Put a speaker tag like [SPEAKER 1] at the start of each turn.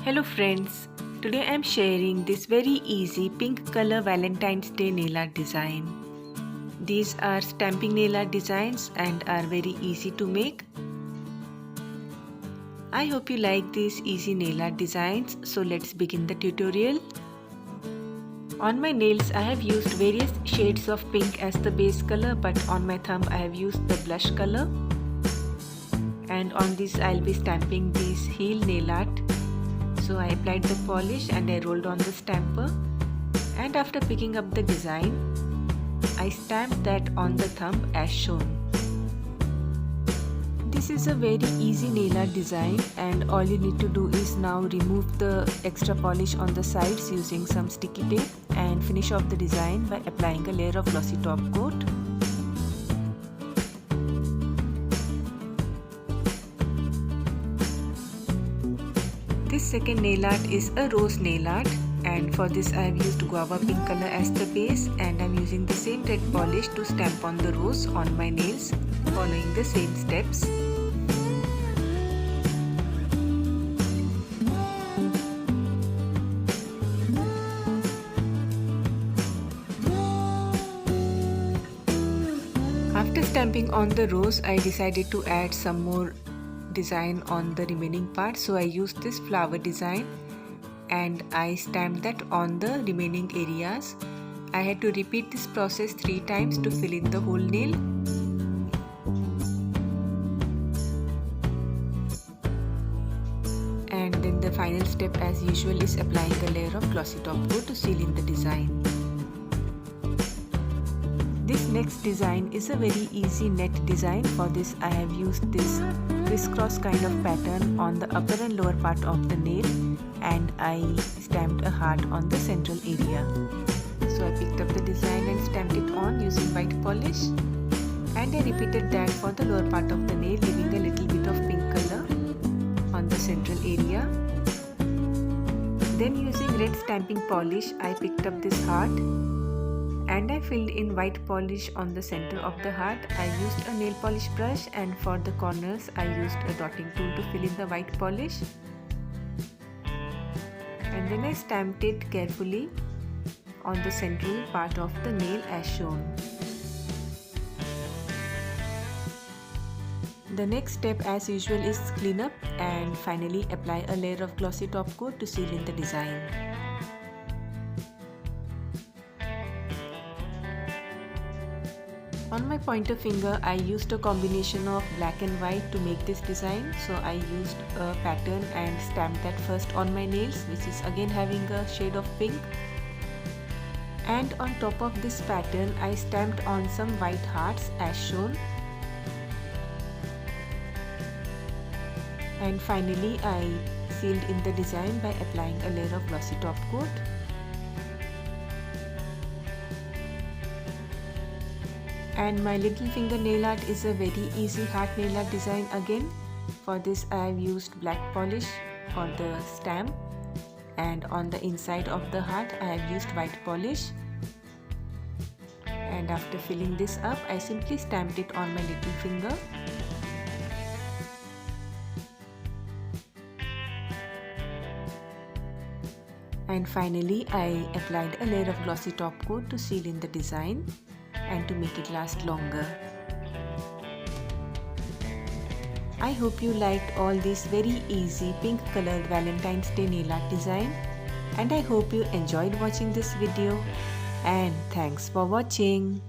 [SPEAKER 1] Hello friends, today I am sharing this very easy pink color Valentine's Day nail art design. These are stamping nail art designs and are very easy to make. I hope you like these easy nail art designs, so let's begin the tutorial. On my nails I have used various shades of pink as the base color, but on my thumb I have used the blush color. And on this I'll be stamping this heel nail art. So I applied the polish and I rolled on the stamper, and after picking up the design, I stamped that on the thumb as shown. This is a very easy nail art design, and all you need to do is now remove the extra polish on the sides using some sticky tape and finish off the design by applying a layer of glossy top coat. This second nail art is a rose nail art, and for this I have used guava pink color as the base, and I am using the same red polish to stamp on the rose on my nails, following the same steps. After stamping on the rose, I decided to add some more design on the remaining part, so I used this flower design and I stamped that on the remaining areas. I had to repeat this process 3 times to fill in the whole nail. And then the final step as usual is applying a layer of glossy top coat to seal in the design. This next design is a very easy net design. For this I have used this crisscross kind of pattern on the upper and lower part of the nail, and I stamped a heart on the central area. So I picked up the design and stamped it on using white polish, and I repeated that for the lower part of the nail, leaving a little bit of pink color on the central area. Then using red stamping polish I picked up this heart and I filled in white polish on the center of the heart. I used a nail polish brush, and for the corners I used a dotting tool to fill in the white polish, and then I stamped it carefully on the central part of the nail as shown. The next step as usual is clean up and finally apply a layer of glossy top coat to seal in the design. On my pointer finger I used a combination of black and white to make this design, so I used a pattern and stamped that first on my nails, which is again having a shade of pink. And on top of this pattern I stamped on some white hearts as shown. And finally I sealed in the design by applying a layer of glossy top coat. And my little finger nail art is a very easy heart nail art design again. For this I have used black polish for the stamp, and on the inside of the heart I have used white polish. And after filling this up I simply stamped it on my little finger. And finally I applied a layer of glossy top coat to seal in the design and to make it last longer. I hope you liked all these very easy pink colored Valentine's Day nail art design, and I hope you enjoyed watching this video, and thanks for watching.